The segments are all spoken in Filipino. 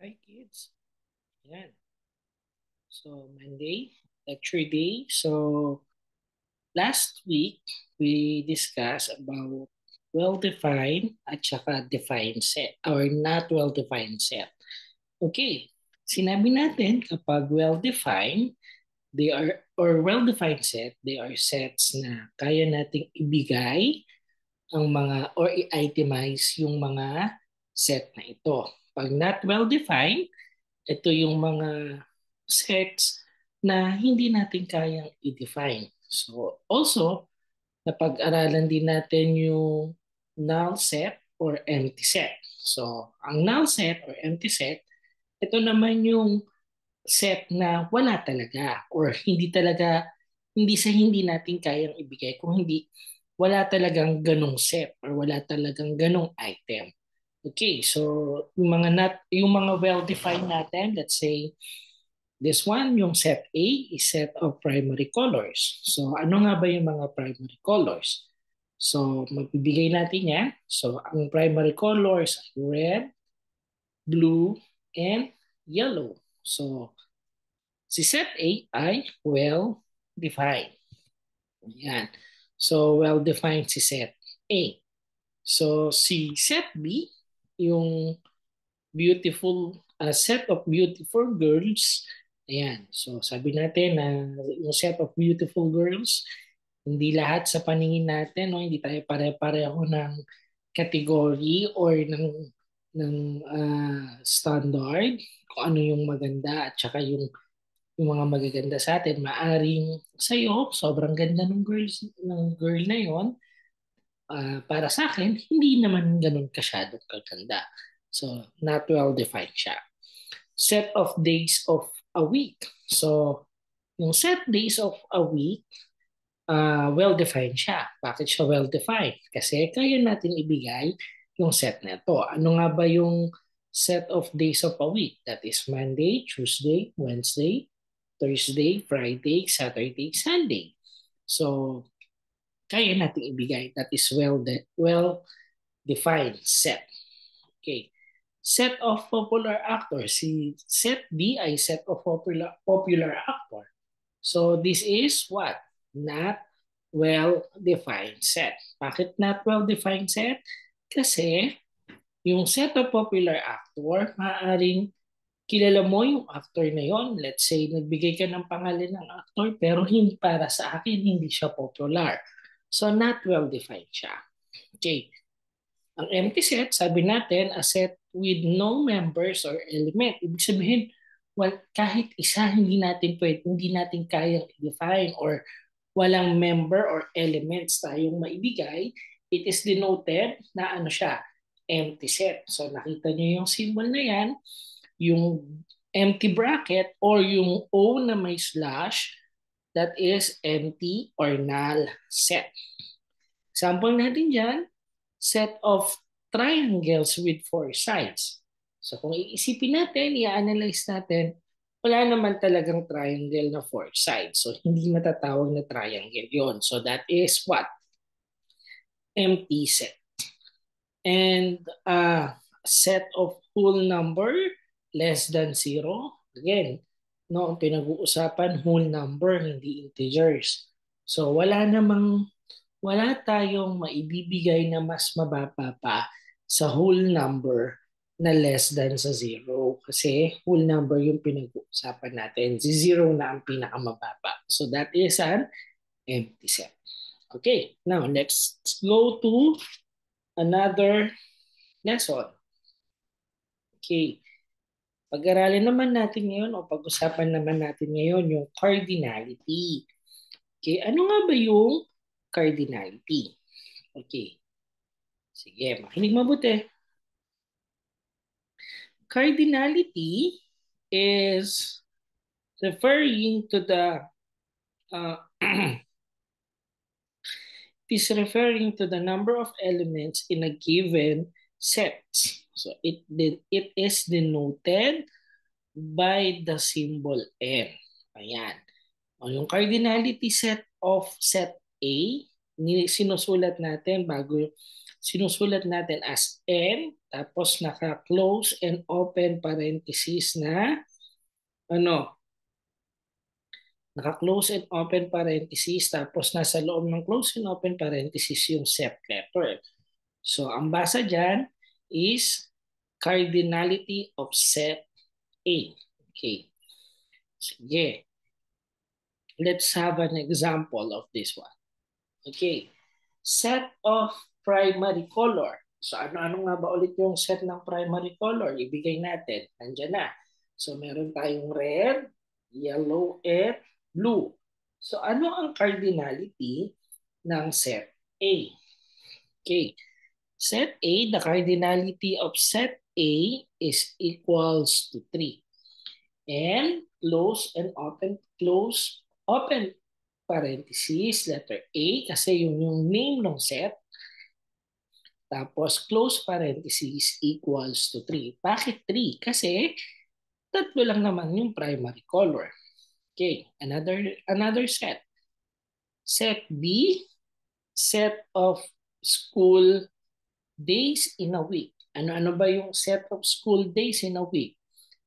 Hi kids. Yan. So Monday, lecture day. So last week, we discussed about well-defined at saka defined set or not well-defined set. Okay. Sinabi natin kapag well-defined, they are or well-defined set, they are sets na kaya nating ibigay ang mga or i-itemize yung mga set na ito. Pag not well-defined, ito yung mga sets na hindi natin kayang i-define. So also, napag-aralan din natin yung null set or empty set. So ang null set or empty set, ito naman yung set na wala talaga or hindi sa hindi natin kayang ibigay kung hindi wala talagang ganong set or wala talagang ganong item. Okay, so yung mga well-defined natin, let's say this one, yung set A is set of primary colors. So ano nga ba yung mga primary colors? So magbibigay natin yan. So ang primary colors ay red, blue, and yellow. So si set A ay well-defined. Yan. So well-defined si set A. So si set B, yung set of beautiful girls. Ayan. So sabi natin na yung set of beautiful girls, hindi lahat sa paningin natin, no, hindi tayo pare-pareho ng category or ng standard kung ano yung maganda at saka yung mga magaganda sa atin. Maaring sa'yo, sobrang ganda ng girl na yon. Para sa akin, hindi naman ganun kasyadong kaganda. So, not well-defined siya. Set of days of a week. So, yung set days of a week, well-defined siya. Bakit siya well-defined? Kasi kaya natin ibigay yung set na ito. Ano nga ba yung set of days of a week? That is Monday, Tuesday, Wednesday, Thursday, Friday, Saturday, Sunday. So, kaya natin ibigay. That is well-defined set. Okay. Set of popular actors. Si set B ay set of popular actor. So this is what? Not well-defined set. Bakit not well-defined set? Kasi yung set of popular actor, maaaring kilala mo yung actor na yon. Let's say, nagbigay ka ng pangalan ng actor pero hindi para sa akin, hindi siya popular. So not well-defined siya. Okay. Ang empty set, sabi natin, a set with no members or element. Ibig sabihin, well, kahit isa hindi natin kayang i-define or walang member or elements tayong maibigay, it is denoted na ano siya, empty set. So nakita niyo yung symbol na yan, yung empty bracket or yung O na may slash, that is empty or null set. Example natin dyan, set of triangles with four sides. So kung iisipin natin, i-analyze natin, wala naman talagang triangle na four sides. So hindi matatawag na triangle yon. So that is what? Empty set. And set of whole number less than zero. Again, no, ang pinag-uusapan whole number, hindi integers. So wala tayong maibibigay na mas mababa pa sa whole number na less than sa zero. Kasi whole number yung pinag-uusapan natin. Si zero na ang pinakamababa. So that is an empty set. Okay, now let's go to another lesson. Okay, pag-aralin naman natin ngayon o pag-usapan naman natin ngayon yung cardinality. Okay, ano nga ba yung cardinality? Okay, sige, makinig mabuti. Cardinality is referring to the uh, is referring to the number of elements in a given set. So it is denoted by the symbol n. Ayan. O yung cardinality set of set A, sinusulat natin sinusulat natin as n, tapos naka-close and open parenthesis na ano, naka-close and open parenthesis, tapos nasa loob ng close and open parenthesis yung set letter. So, ang basa dyan is cardinality of set A. Okay. Sige. Let's have an example of this one. Okay. Set of primary color. So, ano-ano nga ba ulit yung set ng primary color? Ibigay natin. Nandiyan na. So, meron tayong red, yellow, and blue. So, ano ang cardinality ng set A? Okay. Set A, the cardinality of set A is equals to 3. And close, open parenthesis, letter A, kasi yung name ng set. Tapos close parenthesis equals to 3. Bakit 3? Kasi tatlo lang naman yung primary color. Okay, another set. Set B, set of school days in a week. Ano-ano ba yung set of school days in a week?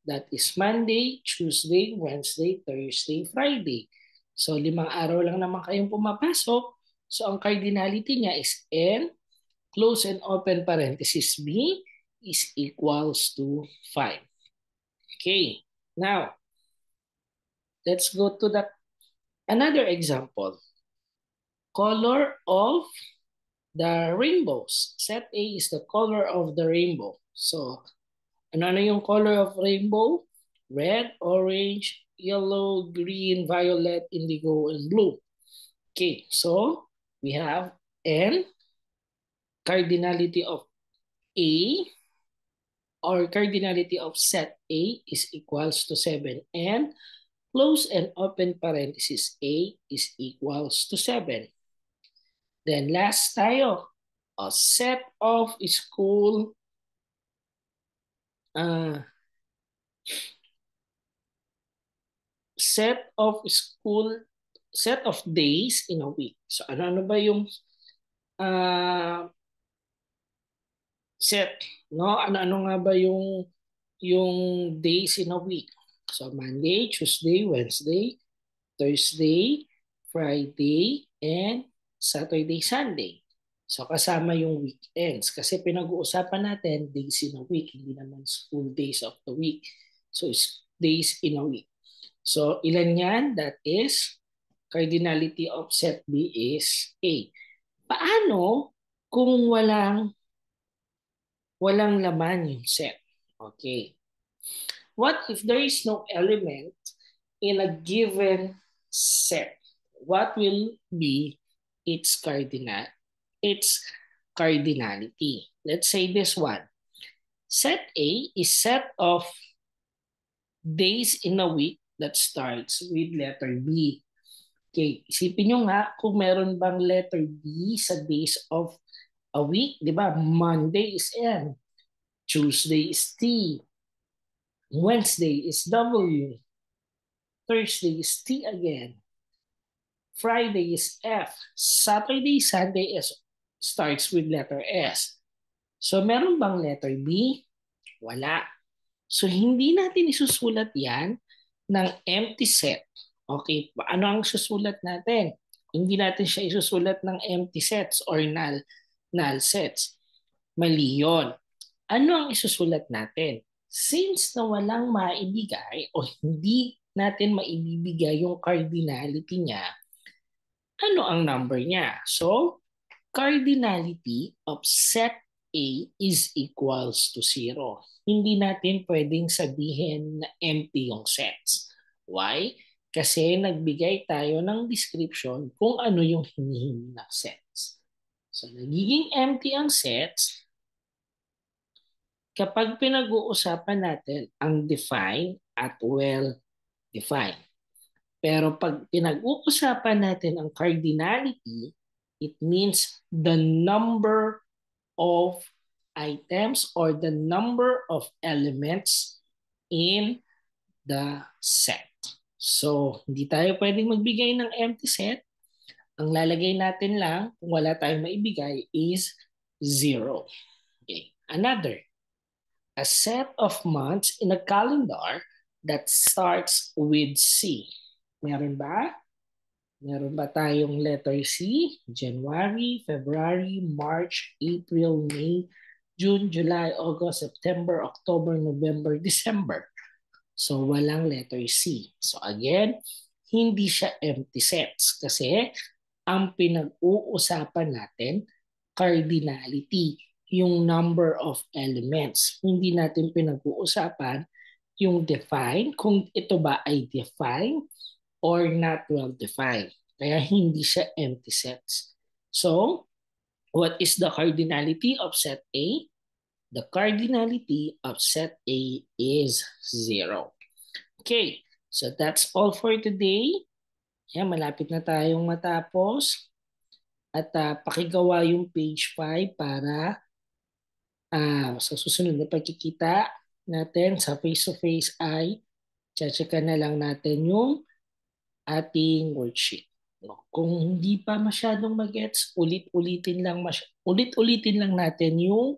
That is Monday, Tuesday, Wednesday, Thursday, Friday. So, 5 araw lang naman kayong pumapasok. So, ang cardinality niya is N, close and open parenthesis B, is equals to 5. Okay, now, let's go to another example. Color of the rainbows. Set A is the color of the rainbow. So, ano yung color of rainbow? Red, orange, yellow, green, violet, indigo, and blue. Okay, so we have N, cardinality of A, or cardinality of set A is equals to 7. And close and open parenthesis A is equals to 7. Then last tayo, a set of school set of days in a week. So ano ba yung set, no? Ano nga ba yung days in a week? So Monday, Tuesday, Wednesday, Thursday, Friday, and Saturday, Sunday. So kasama yung weekends kasi pinag-uusapan natin days in a week, hindi naman school days of the week. So it's days in a week. So ilan yan? That is cardinality of set B is A. Paano kung walang laman yung set? Okay. What if there is no element in a given set? What will be its cardinality? Let's say this one. Set A is set of days in a week that starts with letter B. Okay, isipin nyo nga kung meron bang letter B sa days of a week, di ba? Monday is N, Tuesday is T, Wednesday is W, Thursday is T again, Friday is F, Saturday, Sunday starts with letter S. So meron bang letter B? Wala. So hindi natin isusulat yan ng empty set. Okay, ano ang susulat natin? Hindi natin siya isusulat ng empty sets or null sets. Mali yun. Ano ang isusulat natin? Since na walang maibigay o hindi natin maibibigay yung cardinality niya, ano ang number niya? So, cardinality of set A is equals to 0. Hindi natin pwedeng sabihin na empty yung sets. Why? Kasi nagbigay tayo ng description kung ano yung hinihingi ng sets. So, nagiging empty ang sets kapag pinag-uusapan natin ang define at well-defined. Pero pag pinag-uusapan natin ang cardinality, it means the number of items or the number of elements in the set. So, hindi tayo pwedeng magbigay ng empty set Ang lalagay natin lang kung wala tayong maibigay is 0. Okay. Another, a set of months in a calendar that starts with C. Meron ba? Meron ba tayong letter C? January, February, March, April, May, June, July, August, September, October, November, December. So walang letter C. So again, hindi siya empty sets kasi ang pinag-uusapan natin, cardinality, yung number of elements. Hindi natin pinag-uusapan yung define, kung ito ba ay define or not well defined. Kaya hindi siya empty sets. So, what is the cardinality of set A? The cardinality of set A is 0. Okay, so that's all for today. Yan, malapit na tayong matapos. At pakigawa yung page 5 para sa susunod na pagkikita natin sa face-to-face ay tsatsakan na lang natin yung ating worksheet. No? Kung hindi pa masyadong magets, ulit-ulitin lang natin yung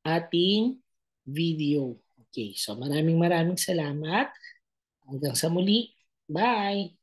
ating video. Okay, so maraming salamat. Hanggang sa muli. Bye!